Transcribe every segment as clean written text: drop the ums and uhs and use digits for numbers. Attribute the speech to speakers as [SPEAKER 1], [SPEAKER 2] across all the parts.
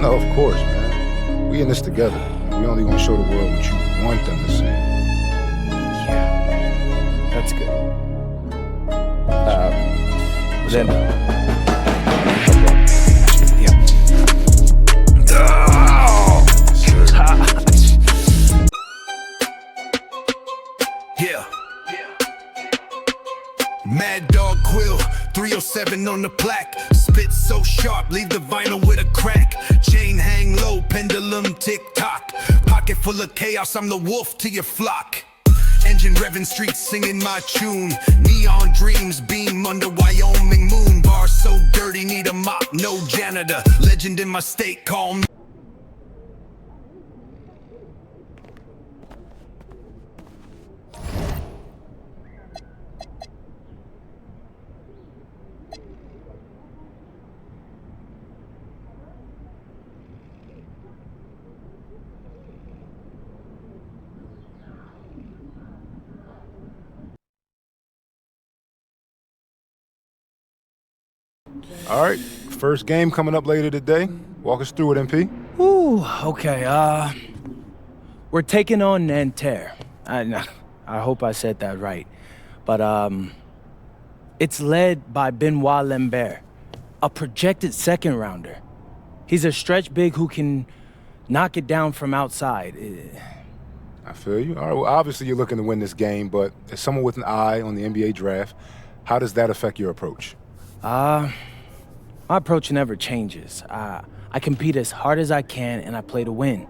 [SPEAKER 1] No, of course, man. We in this together. We only gonna show the world what you want them to see.
[SPEAKER 2] Yeah, that's good. Then. Yeah. Oh!
[SPEAKER 3] Yeah. Mad Dog Quill, 307 on the plaque. Spit so sharp, leave the vinyl with a crack. Chain hang low, pendulum tick-tock. Pocket full of chaos, I'm the wolf to your flock. Engine revving, streets singing my tune. Neon dreams beam under Wyoming moon. Bar so dirty, need a mop, no janitor. Legend in my state, call me.
[SPEAKER 1] All right, first game coming up later today. Walk us through it, MP.
[SPEAKER 2] Ooh, okay, we're taking on Nanterre. I hope I said that right. But, it's led by Benoit Lambert, a projected second rounder. He's a stretch big who can knock it down from outside.
[SPEAKER 1] I feel you. All right, well, obviously you're looking to win this game, but as someone with an eye on the NBA draft, how does that affect your approach?
[SPEAKER 2] My approach never changes. I compete as hard as I can and I play to win.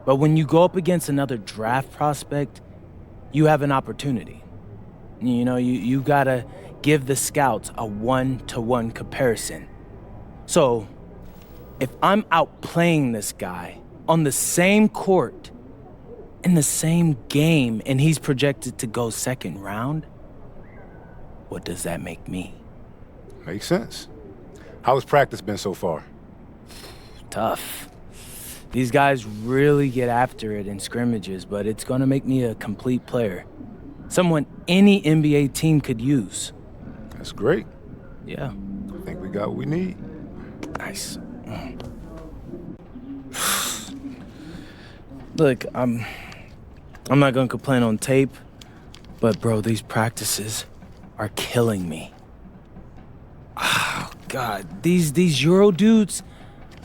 [SPEAKER 2] But when you go up against another draft prospect, you have an opportunity. You know, you gotta give the scouts a one-to-one comparison. So, if I'm outplaying this guy on the same court, in the same game, and he's projected to go second round, what does that make me?
[SPEAKER 1] Makes sense. How has practice been so far?
[SPEAKER 2] Tough. These guys really get after it in scrimmages, but it's gonna make me a complete player. Someone any NBA team could use.
[SPEAKER 1] That's great.
[SPEAKER 2] Yeah.
[SPEAKER 1] I think we got what we need.
[SPEAKER 2] Nice. Look, I'm not gonna complain on tape, but bro, these practices are killing me. Oh, God, these Euro dudes,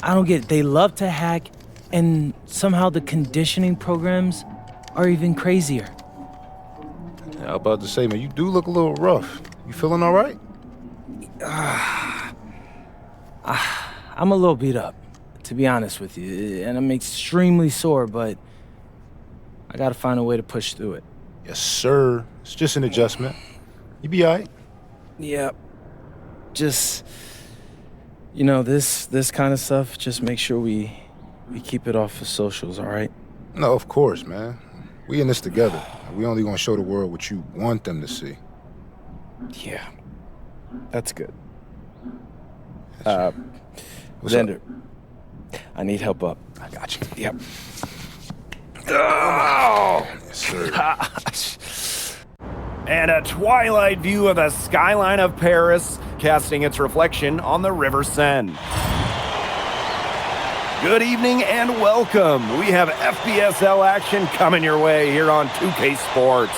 [SPEAKER 2] I don't get it. They love to hack, and somehow the conditioning programs are even crazier.
[SPEAKER 1] Yeah, I was about to say, man, you do look a little rough. You feeling all right?
[SPEAKER 2] I'm a little beat up, to be honest with you, and I'm extremely sore, but I gotta find a way to push through it.
[SPEAKER 1] Yes, sir. It's just an adjustment. You be all right?
[SPEAKER 2] Yeah. Just, you know, this kind of stuff, just make sure we keep it off of socials, all right?
[SPEAKER 1] No, of course, man. We in this together. We only gonna show the world what you want them to see.
[SPEAKER 2] Yeah. That's good.
[SPEAKER 1] What's
[SPEAKER 2] Xander,
[SPEAKER 1] up?
[SPEAKER 2] I need help up.
[SPEAKER 1] I got you.
[SPEAKER 2] Yep.
[SPEAKER 1] Oh! Yes, sir.
[SPEAKER 4] And a twilight view of the skyline of Paris, casting its reflection on the River Seine. Good evening and welcome. We have FBSL action coming your way here on 2K Sports.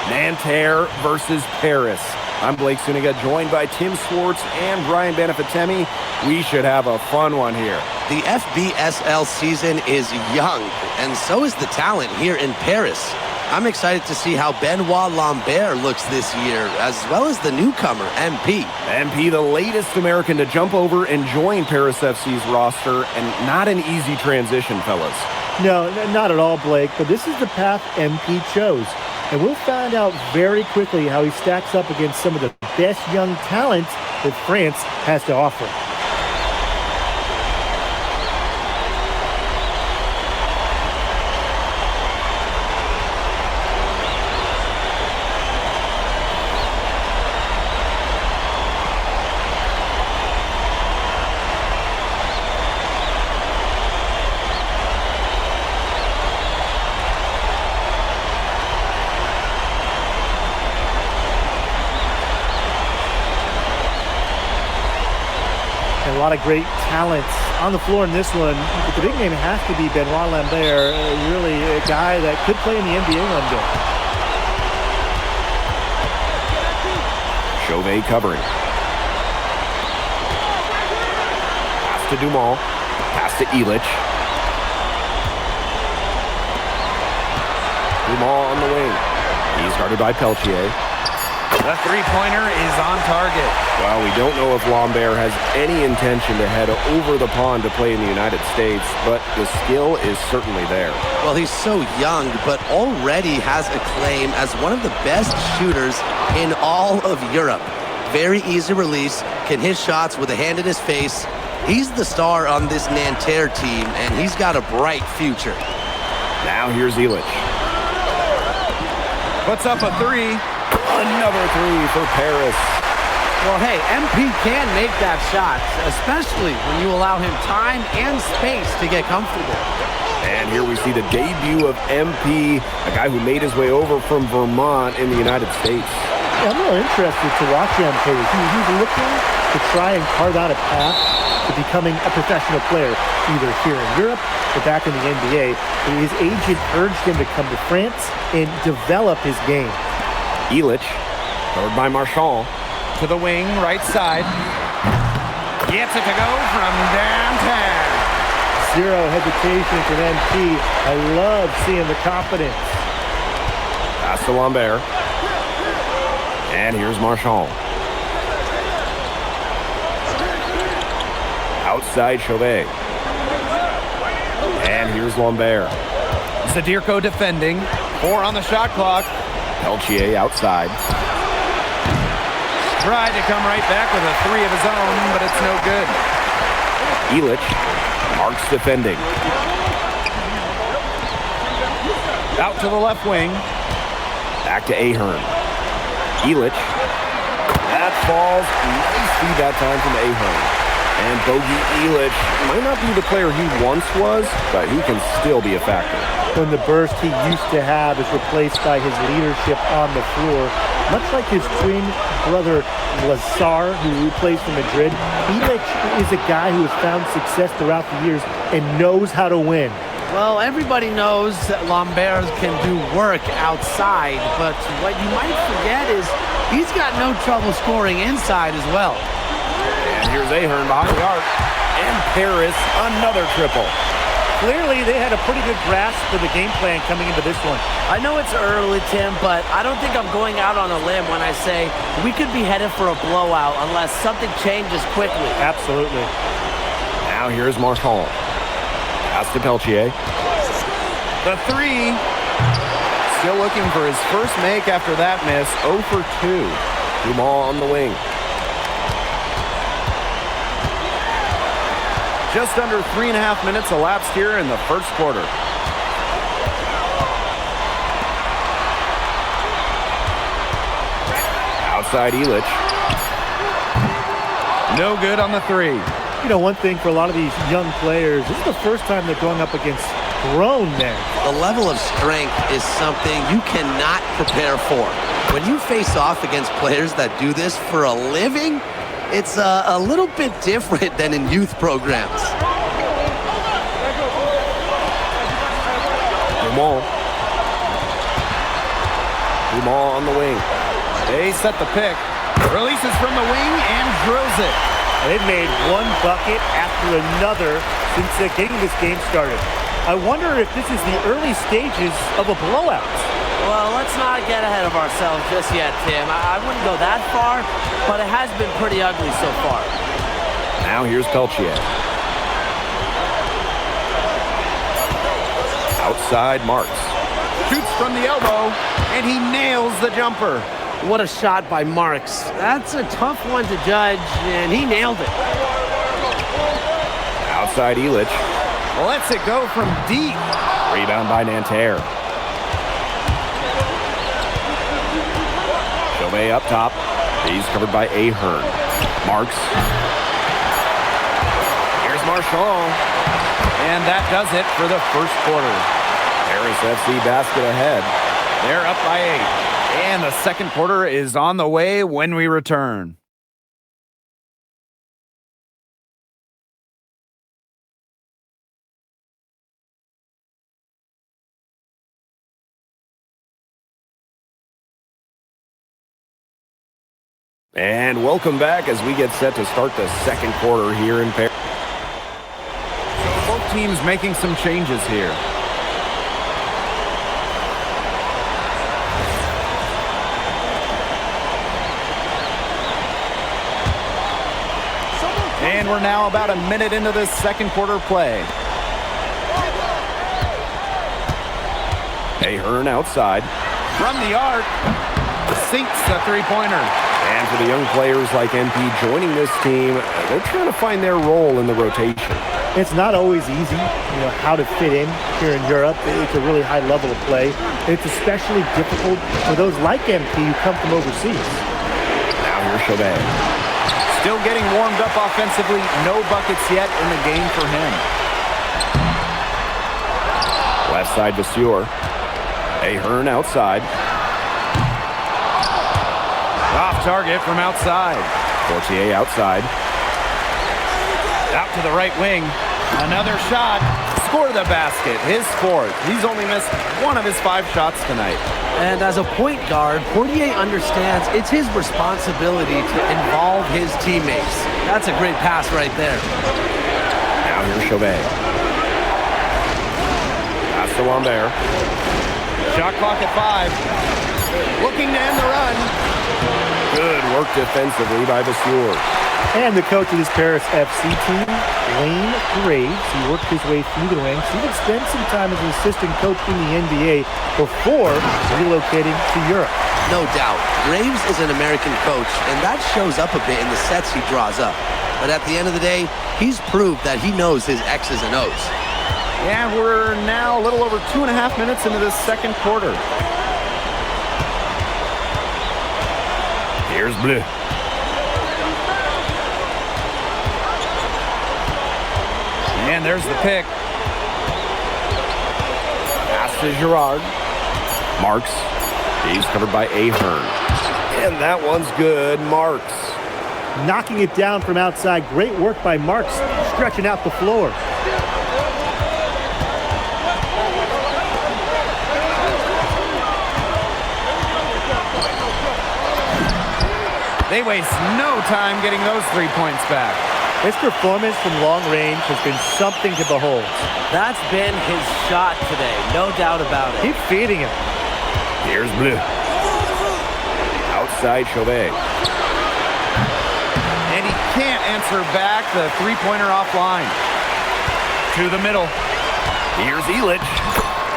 [SPEAKER 4] Nanterre versus Paris. I'm Blake Suniga, joined by Tim Swartz and Brian Benefitemi. We should have a fun one here.
[SPEAKER 5] The FBSL season is young, and so is the talent here in Paris. I'm excited to see how Benoit Lambert looks this year, as well as the newcomer, MP.
[SPEAKER 4] MP, the latest American to jump over and join Paris FC's roster, and not an easy transition, fellas.
[SPEAKER 6] No, not at all, Blake, but this is the path MP chose. And we'll find out very quickly how he stacks up against some of the best young talent that France has to offer. lot of great talents on the floor in this one. But the big name has to be Benoit Lambert, really a guy that could play in the NBA one day.
[SPEAKER 4] Chauvet covering. Pass to Dumont. Pass to Elich. Dumont on the wing. He's guarded by Peltier.
[SPEAKER 7] The three-pointer is on target.
[SPEAKER 4] Well, we don't know if Lambert has any intention to head over the pond to play in the United States, but the skill is certainly there.
[SPEAKER 5] Well, he's so young, but already has a claim as one of the best shooters in all of Europe. Very easy release, can hit shots with a hand in his face. He's the star on this Nanterre team, and he's got a bright future.
[SPEAKER 4] Now here's Elich.
[SPEAKER 7] Puts up a three.
[SPEAKER 4] Another three for Paris.
[SPEAKER 8] Well, hey, MP can make that shot, especially when you allow him time and space to get comfortable.
[SPEAKER 4] And here we see the debut of MP, a guy who made his way over from Vermont in the United States.
[SPEAKER 6] Yeah, I'm really interested to watch MP. He's looking to try and carve out a path to becoming a professional player, either here in Europe or back in the NBA. His agent urged him to come to France and develop his game.
[SPEAKER 4] Elich, covered by Marchand.
[SPEAKER 7] To the wing, right side. Gets it to go from downtown.
[SPEAKER 6] Zero hesitation from MP. I love seeing the confidence.
[SPEAKER 4] Pass to Lambert. And here's Marchand. Outside Chauvet. And here's Lambert.
[SPEAKER 7] Zadirko defending. 4 on the shot clock.
[SPEAKER 4] Peltier outside.
[SPEAKER 7] Tried to come right back with a three of his own, but it's no good.
[SPEAKER 4] Elich. Marks defending.
[SPEAKER 7] Out to the left wing.
[SPEAKER 4] Back to Ahern. Elich. That falls. Nice feed that time from Ahern. And Bogey Elich might not be the player he once was, but he can still be a factor.
[SPEAKER 6] When the burst he used to have is replaced by his leadership on the floor, much like his twin brother Lazar, who plays for Madrid, Elich is a guy who has found success throughout the years and knows how to win.
[SPEAKER 8] Well, everybody knows that Lambert can do work outside, but what you might forget is he's got no trouble scoring inside as well.
[SPEAKER 4] And here's Ahern behind the arc. And Paris, another triple.
[SPEAKER 6] Clearly, they had a pretty good grasp of the game plan coming into this one.
[SPEAKER 8] I know it's early, Tim, but I don't think I'm going out on a limb when I say we could be headed for a blowout unless something changes quickly.
[SPEAKER 6] Absolutely.
[SPEAKER 4] Now here's Marchand. Pass to Peltier.
[SPEAKER 7] The three. Still looking for his first make after that miss. 0 for 2.
[SPEAKER 4] Dumont on the wing.
[SPEAKER 7] Just under 3.5 minutes elapsed here in the first quarter.
[SPEAKER 4] Outside Elich.
[SPEAKER 7] No good on the three.
[SPEAKER 6] You know, one thing for a lot of these young players, this is the first time they're going up against grown men.
[SPEAKER 5] The level of strength is something you cannot prepare for. When you face off against players that do this for a living, it's a little bit different than in youth programs.
[SPEAKER 4] Dumont on the wing.
[SPEAKER 7] They set the pick. Releases from the wing and drills it.
[SPEAKER 6] They've made one bucket after another since getting this game started. I wonder if this is the early stages of a blowout.
[SPEAKER 8] Well, let's not get ahead of ourselves just yet, Tim. I wouldn't go that far, but it has been pretty ugly so far.
[SPEAKER 4] Now here's Peltier. Outside Marks.
[SPEAKER 7] Shoots from the elbow, and he nails the jumper.
[SPEAKER 8] What a shot by Marks. That's a tough one to judge, and he nailed it.
[SPEAKER 4] Outside Elich.
[SPEAKER 7] Lets it go from deep.
[SPEAKER 4] Rebound by Nanterre. Chauvet up top. He's covered by Ahern. Marks. Here's Marchand.
[SPEAKER 7] And that does it for the first quarter.
[SPEAKER 4] Paris FC basket ahead.
[SPEAKER 7] They're up by 8. And the second quarter is on the way when we return.
[SPEAKER 4] And welcome back as we get set to start the second quarter here in Paris.
[SPEAKER 7] So both teams making some changes here. And we're now about a minute into this second quarter play.
[SPEAKER 4] Ahern outside.
[SPEAKER 7] From the arc, sinks the three-pointer.
[SPEAKER 4] And for the young players like MP joining this team, they're trying to find their role in the rotation.
[SPEAKER 6] It's not always easy, how to fit in here in Europe. It's a really high level of play. It's especially difficult for those like MP who come from overseas.
[SPEAKER 4] Now here's Chauvet.
[SPEAKER 7] Still getting warmed up offensively. No buckets yet in the game for him.
[SPEAKER 4] Left side, Vasseur. Ahern outside.
[SPEAKER 7] Off target from outside.
[SPEAKER 4] Fortier outside.
[SPEAKER 7] Out to the right wing. Another shot. Score the basket. His fourth. He's only missed one of his 5 shots tonight.
[SPEAKER 8] And as a point guard, Portier understands it's his responsibility to involve his teammates. That's a great pass right there.
[SPEAKER 4] Now here's Chauvet. Pass to Lambert.
[SPEAKER 7] Shot clock at 5. Looking to end the run.
[SPEAKER 4] Good work defensively by Vasseur.
[SPEAKER 6] And the coach of this Paris FC team, Wayne Graves, he worked his way through the ranks. He even spent some time as an assistant coach in the NBA before relocating to Europe.
[SPEAKER 5] No doubt, Graves is an American coach, and that shows up a bit in the sets he draws up. But at the end of the day, he's proved that he knows his X's and O's.
[SPEAKER 7] And we're now a little over 2.5 minutes into this second quarter.
[SPEAKER 4] Here's Bleu.
[SPEAKER 7] And there's the pick.
[SPEAKER 4] Pass to Girard. Marks. He's covered by Ahern. And that one's good. Marks.
[SPEAKER 6] Knocking it down from outside. Great work by Marks, stretching out the floor.
[SPEAKER 7] They waste no time getting those 3 points back.
[SPEAKER 6] His performance from long range has been something to behold.
[SPEAKER 8] That's been his shot today, no doubt about it.
[SPEAKER 6] Keep feeding him.
[SPEAKER 4] Here's Bleu. Outside Chauvet.
[SPEAKER 7] And he can't answer back the three-pointer offline. To the middle.
[SPEAKER 4] Here's Illich.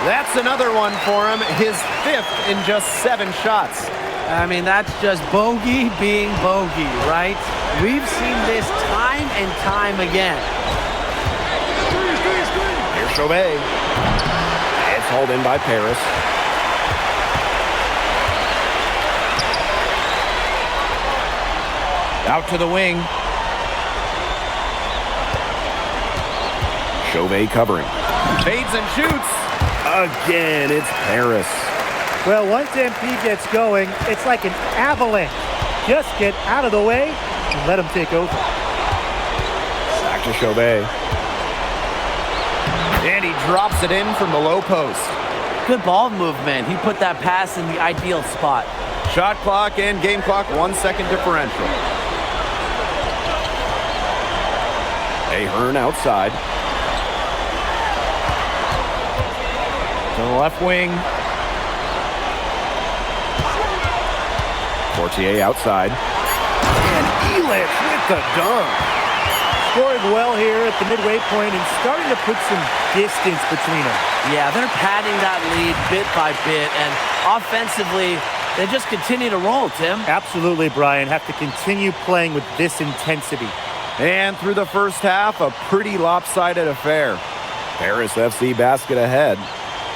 [SPEAKER 7] That's another one for him. His 5th in just 7 shots.
[SPEAKER 8] I mean, that's just bogey being bogey, right? We've seen this time and time again.
[SPEAKER 4] Here's Chauvet. It's hauled in by Paris.
[SPEAKER 7] Out to the wing.
[SPEAKER 4] Chauvet covering.
[SPEAKER 7] Fades and shoots.
[SPEAKER 4] Again, it's Paris.
[SPEAKER 6] Well, once MP gets going, it's like an avalanche. Just get out of the way and let him take over.
[SPEAKER 4] Back to Chauvet.
[SPEAKER 7] And he drops it in from the low post.
[SPEAKER 8] Good ball movement. He put that pass in the ideal spot.
[SPEAKER 7] Shot clock and game clock, 1 second differential.
[SPEAKER 4] Ahern outside.
[SPEAKER 7] To the left wing.
[SPEAKER 4] Fortier outside. And Illich with the dunk.
[SPEAKER 6] Scoring well here at the midway point and starting to put some distance between them.
[SPEAKER 8] Yeah, they're padding that lead bit by bit, and offensively, they just continue to roll, Tim.
[SPEAKER 6] Absolutely, Brian. Have to continue playing with this intensity.
[SPEAKER 7] And through the first half, a pretty lopsided affair.
[SPEAKER 4] Paris FC basket ahead.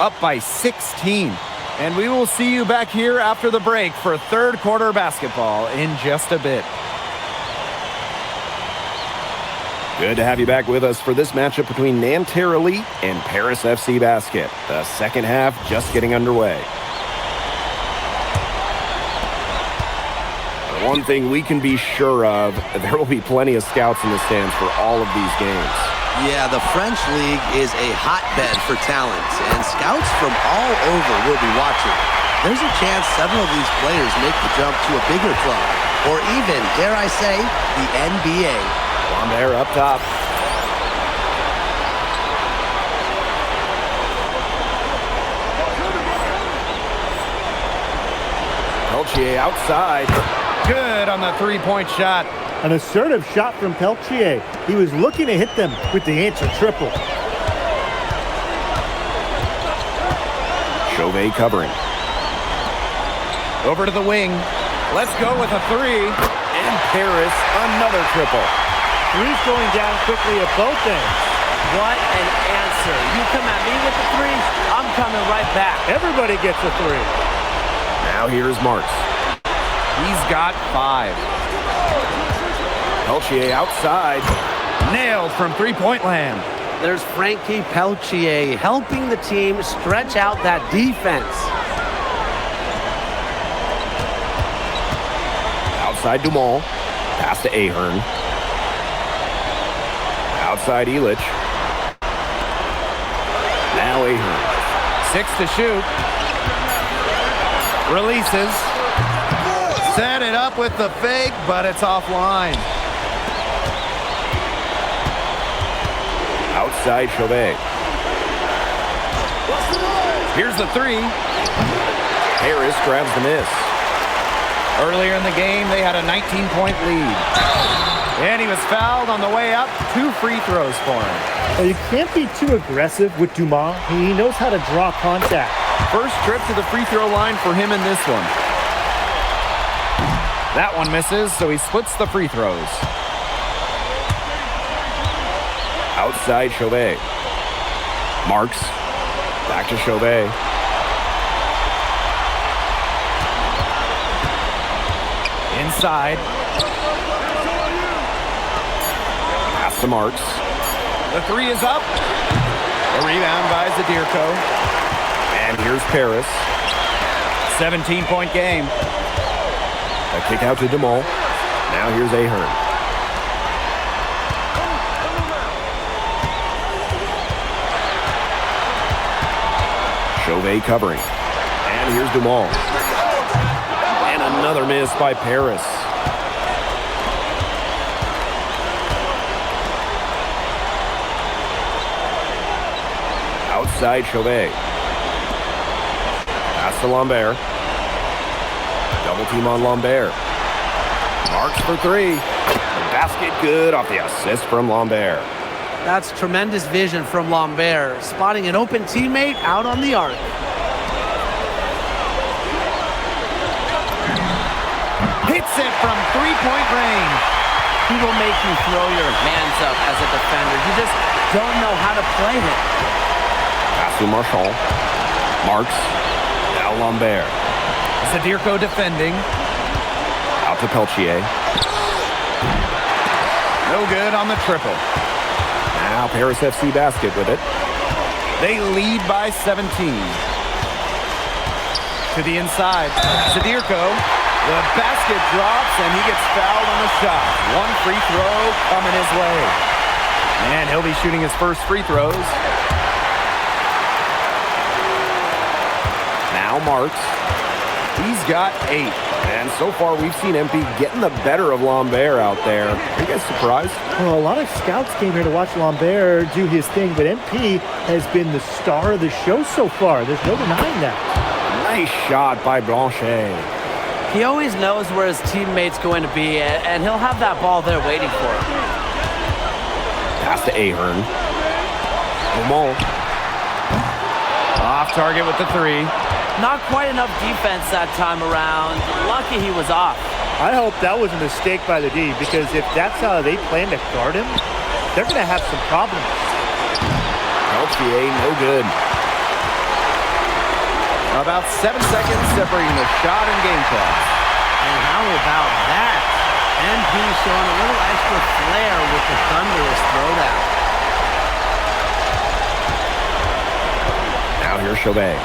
[SPEAKER 7] Up by 16. And we will see you back here after the break for third quarter basketball in just a bit.
[SPEAKER 4] Good to have you back with us for this matchup between Nanterre Elite and Paris FC Basket. The second half just getting underway. One thing we can be sure of, there will be plenty of scouts in the stands for all of these games.
[SPEAKER 5] Yeah, the French League is a hotbed for talent, and scouts from all over will be watching. There's a chance several of these players make the jump to a bigger club or even, dare I say, the NBA.
[SPEAKER 4] Lambert up top. Peltier outside.
[SPEAKER 7] Good on the three-point shot.
[SPEAKER 6] An assertive shot from Peltier. He was looking to hit them with the answer triple.
[SPEAKER 4] Chauvet covering.
[SPEAKER 7] Over to the wing. Let's go with a three.
[SPEAKER 4] And Paris, another triple.
[SPEAKER 6] Three's going down quickly at both ends.
[SPEAKER 8] What an answer. You come at me with the three, I'm coming right back.
[SPEAKER 6] Everybody gets a three.
[SPEAKER 4] Now here's Marks.
[SPEAKER 7] He's got 5.
[SPEAKER 4] Peltier outside.
[SPEAKER 7] Nailed from three-point land.
[SPEAKER 8] There's Frankie Peltier helping the team stretch out that defense.
[SPEAKER 4] Outside Dumont. Pass to Ahern. Outside Elich. Now Ahern.
[SPEAKER 7] 6 to shoot. Releases. Set it up with the fake, but it's offline.
[SPEAKER 4] Outside Chauvet.
[SPEAKER 7] Here's the three.
[SPEAKER 4] Harris grabs the miss.
[SPEAKER 7] Earlier in the game, they had a 19-point lead. And he was fouled on the way up. 2 free throws for him.
[SPEAKER 6] Well, you can't be too aggressive with Dumas. He knows how to draw contact.
[SPEAKER 7] First trip to the free throw line for him in this one. That one misses, so he splits the free throws.
[SPEAKER 4] Outside Chauvet. Marks. Back to Chauvet.
[SPEAKER 7] Inside.
[SPEAKER 4] Pass to Marks.
[SPEAKER 7] The three is up. A rebound by Zadirko.
[SPEAKER 4] And here's Paris.
[SPEAKER 7] 17-point game.
[SPEAKER 4] A kick out to Dumont. Now here's Ahern. Chauvet covering. And here's Dumont. And another miss by Paris. Outside Chauvet. Pass to Lambert. Double team on Lambert. Marks for 3. The basket good off the assist from Lambert.
[SPEAKER 8] That's tremendous vision from Lambert, spotting an open teammate out on the arc.
[SPEAKER 7] Hits it from three-point range.
[SPEAKER 8] He will make you throw your hands up as a defender. You just don't know how to play him.
[SPEAKER 4] Pass to Marchand. Marks. Now Lambert.
[SPEAKER 7] Zadirko defending.
[SPEAKER 4] Out to Peltier.
[SPEAKER 7] No good on the triple.
[SPEAKER 4] Now Paris FC basket with it.
[SPEAKER 7] They lead by 17. To the inside. Zadirko. The basket drops and he gets fouled on the shot. 1 free throw coming his way. And he'll be shooting his first free throws.
[SPEAKER 4] Now Marks.
[SPEAKER 7] He's got 8.
[SPEAKER 4] And so far we've seen MP getting the better of Lambert out there. Are you guys surprised?
[SPEAKER 6] Well, a lot of scouts came here to watch Lambert do his thing, but MP has been the star of the show so far. There's no denying that.
[SPEAKER 4] Nice shot by Blanchet.
[SPEAKER 8] He always knows where his teammate's going to be, and he'll have that ball there waiting for him.
[SPEAKER 4] Pass to Ahern. Dumont.
[SPEAKER 7] Off target with the 3.
[SPEAKER 8] Not quite enough defense that time around. Lucky he was off.
[SPEAKER 6] I hope that was a mistake by the D, because if that's how they plan to guard him, they're going to have some problems.
[SPEAKER 4] Peltier, no good.
[SPEAKER 7] About 7 seconds separating the shot and game clock.
[SPEAKER 8] And how about that? MP showing a little extra flair with the thunderous throwdown.
[SPEAKER 4] Now here's Chauvet.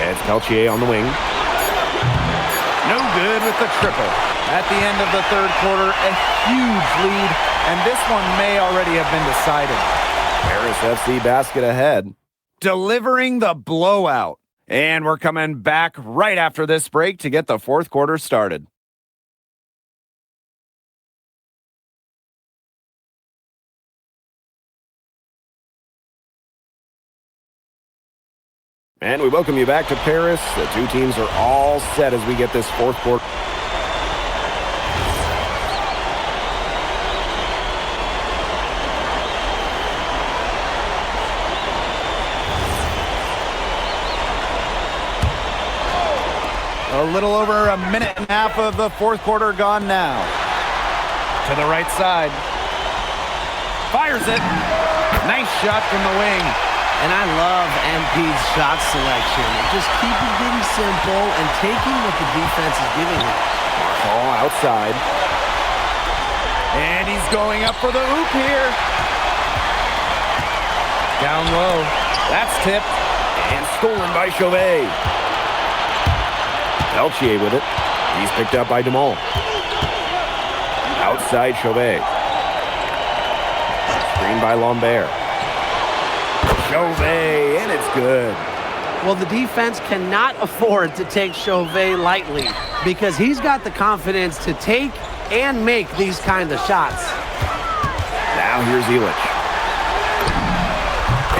[SPEAKER 4] It's Peltier on the wing.
[SPEAKER 7] No good with the triple. At the end of the third quarter, a huge lead, and this one may already have been decided.
[SPEAKER 4] Paris FC basket ahead.
[SPEAKER 7] Delivering the blowout. And we're coming back right after this break to get the fourth quarter started.
[SPEAKER 4] And we welcome you back to Paris. The two teams are all set as we get this fourth quarter.
[SPEAKER 7] A little over a minute and a half of the fourth quarter gone now. To the right side. Fires it. Nice shot from the wing.
[SPEAKER 8] And I love MP's shot selection. Just keeping things simple and taking what the defense is giving him.
[SPEAKER 4] Ball outside.
[SPEAKER 7] And he's going up for the hoop here. Down low. That's tipped.
[SPEAKER 4] And stolen by Chauvet. Peltier with it. He's picked up by Dumont. Outside Chauvet. Screen by Lambert. Chauvet, and it's good.
[SPEAKER 8] Well, the defense cannot afford to take Chauvet lightly because he's got the confidence to take and make these kind of shots.
[SPEAKER 4] Now here's Illich.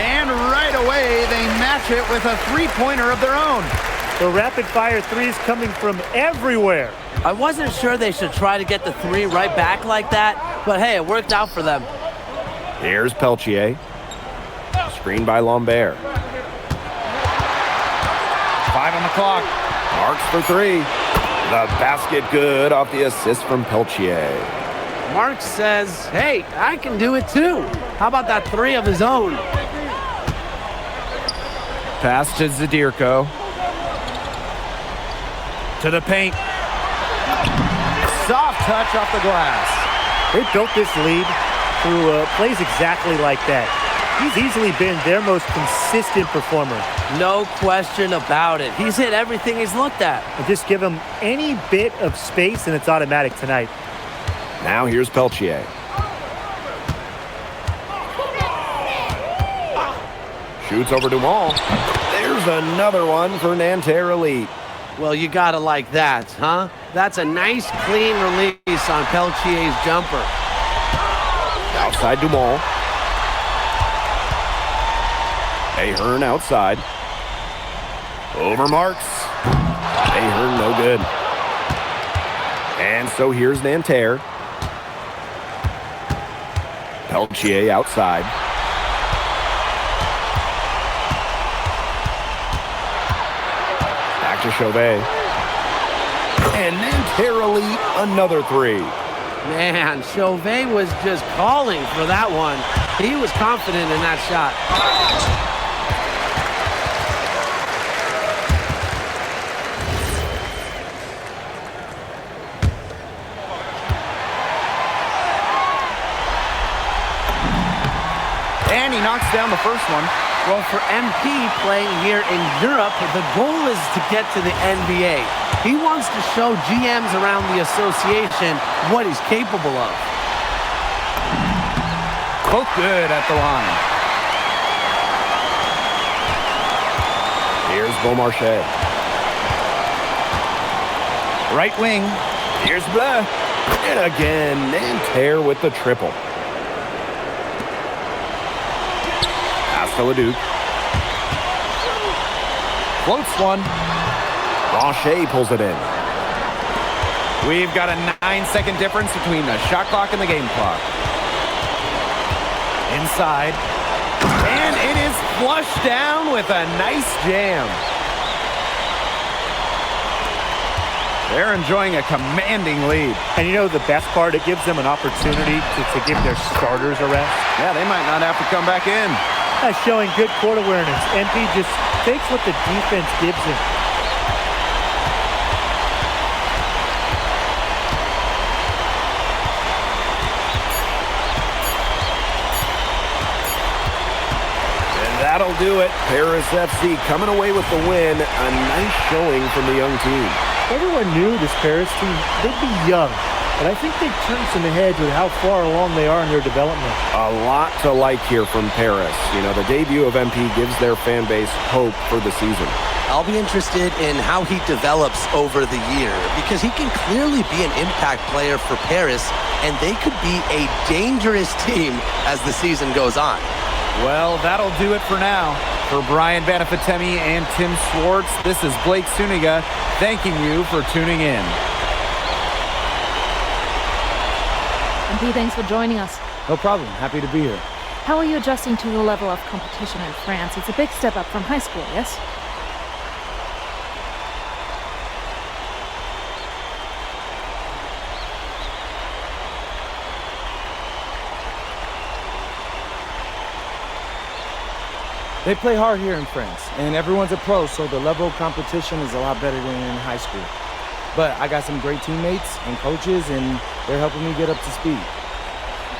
[SPEAKER 7] And right away, they match it with a three-pointer of their own.
[SPEAKER 6] The rapid-fire threes coming from everywhere.
[SPEAKER 8] I wasn't sure they should try to get the three right back like that, but hey, it worked out for them.
[SPEAKER 4] Here's Peltier. Screen by Lambert.
[SPEAKER 7] 5 on the clock.
[SPEAKER 4] Marks for three. The basket good off the assist from Peltier.
[SPEAKER 8] Mark says, hey, I can do it too. How about that three of his own?
[SPEAKER 7] Pass to Zadirko. To the paint. Soft touch off the glass.
[SPEAKER 6] They built this lead through plays exactly like that. He's easily been their most consistent performer.
[SPEAKER 8] No question about it. He's hit everything he's looked at.
[SPEAKER 6] And just give him any bit of space and it's automatic tonight.
[SPEAKER 4] Now here's Peltier. Shoots over Dumont. There's another one for Nanterre Elite.
[SPEAKER 8] Well, you gotta like that, huh? That's a nice, clean release on Peltier's jumper.
[SPEAKER 4] Outside Dumont. Ahern outside. Over Marks. Ahern no good. And so here's Nanterre. Peltier outside. Back to Chauvet. And Nanterre Elite another three.
[SPEAKER 8] Man, Chauvet was just calling for that one. He was confident in that shot.
[SPEAKER 7] And he knocks down the first one.
[SPEAKER 8] Well, for MP playing here in Europe, the goal is to get to the NBA. He wants to show GMs around the association what he's capable of.
[SPEAKER 7] Both good at the line.
[SPEAKER 4] Here's Beaumarchais.
[SPEAKER 7] Right wing.
[SPEAKER 4] Here's Bleu. And again, Nanterre with the triple. Pass to Leduc.
[SPEAKER 7] Floats one.
[SPEAKER 4] Blanchet pulls it in.
[SPEAKER 7] We've got a 9-second difference between the shot clock and the game clock. Inside. And it is flushed down with a nice jam. They're enjoying a commanding lead.
[SPEAKER 6] And you know the best part, it gives them an opportunity to give their starters a rest.
[SPEAKER 7] Yeah, they might not have to come back in.
[SPEAKER 6] That's showing good court awareness. MP just takes what the defense gives him.
[SPEAKER 4] That'll do it. Paris FC coming away with the win. A nice showing from the young team.
[SPEAKER 6] Everyone knew this Paris team, they'd be young, but I think they've turned some heads with how far along they are in their development.
[SPEAKER 4] A lot to like here from Paris. You know, the debut of MP gives their fan base hope for the season.
[SPEAKER 5] I'll be interested in how he develops over the year because he can clearly be an impact player for Paris, and they could be a dangerous team as the season goes on.
[SPEAKER 7] Well, that'll do it for now. For Brian Banafitemi and Tim Swartz, this is Blake Suniga thanking you for tuning in.
[SPEAKER 9] MP, thanks for joining us.
[SPEAKER 2] No problem. Happy to be here.
[SPEAKER 9] How are you adjusting to the level of competition in France? It's a big step up from high school, yes?
[SPEAKER 2] They play hard here in France, and everyone's a pro, so the level of competition is a lot better than in high school. But I got some great teammates and coaches, and they're helping me get up to speed.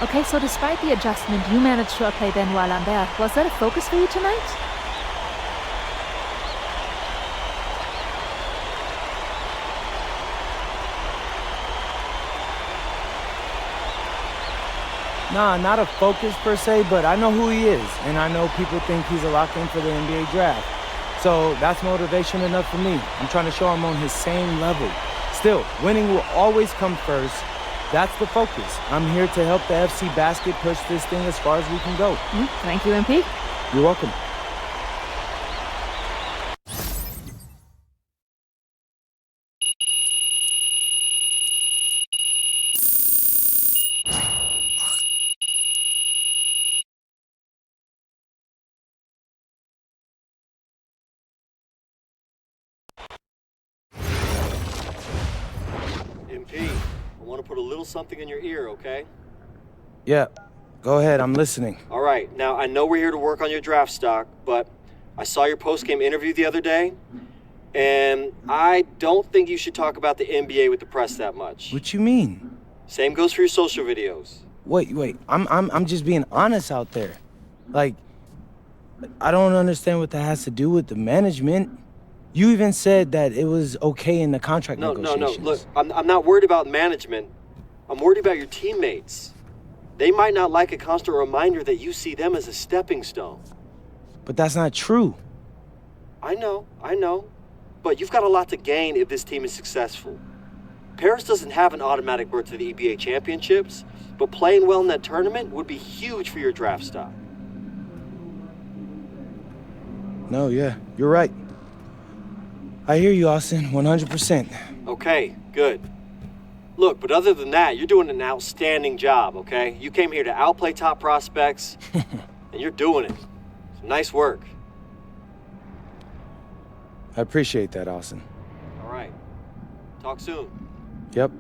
[SPEAKER 9] Okay, so despite the adjustment, you managed to outplay Benoit Lambert. Was that a focus for you tonight?
[SPEAKER 2] Nah, not a focus per se, but I know who he is, and I know people think he's a lock-in for the NBA draft. So that's motivation enough for me. I'm trying to show I'm on his same level. Still, winning will always come first. That's the focus. I'm here to help the FC Basket push this thing as far as we can go.
[SPEAKER 9] Thank you, MP.
[SPEAKER 2] You're welcome.
[SPEAKER 10] MP, I want to put a little something in your ear, okay?
[SPEAKER 2] Yeah, go ahead. I'm listening.
[SPEAKER 10] All right, now I know we're here to work on your draft stock, but I saw your post-game interview the other day, and I don't think you should talk about the NBA with the press that much.
[SPEAKER 2] What you mean?
[SPEAKER 10] Same goes for your social videos.
[SPEAKER 2] Wait. I'm just being honest out there. Like, I don't understand what that has to do with the management. You even said that it was okay in the contract negotiations.
[SPEAKER 10] No. Look, I'm not worried about management. I'm worried about your teammates. They might not like a constant reminder that you see them as a stepping stone.
[SPEAKER 2] But that's not true.
[SPEAKER 10] I know. But you've got a lot to gain if this team is successful. Paris doesn't have an automatic berth to the EBA championships, but playing well in that tournament would be huge for your draft stock.
[SPEAKER 2] No, yeah, you're right. I hear you, Austin, 100%.
[SPEAKER 10] Okay, good. Look, but other than that, you're doing an outstanding job, okay? You came here to outplay top prospects, and you're doing it. So nice work.
[SPEAKER 2] I appreciate that, Austin.
[SPEAKER 10] All right. Talk soon.
[SPEAKER 2] Yep.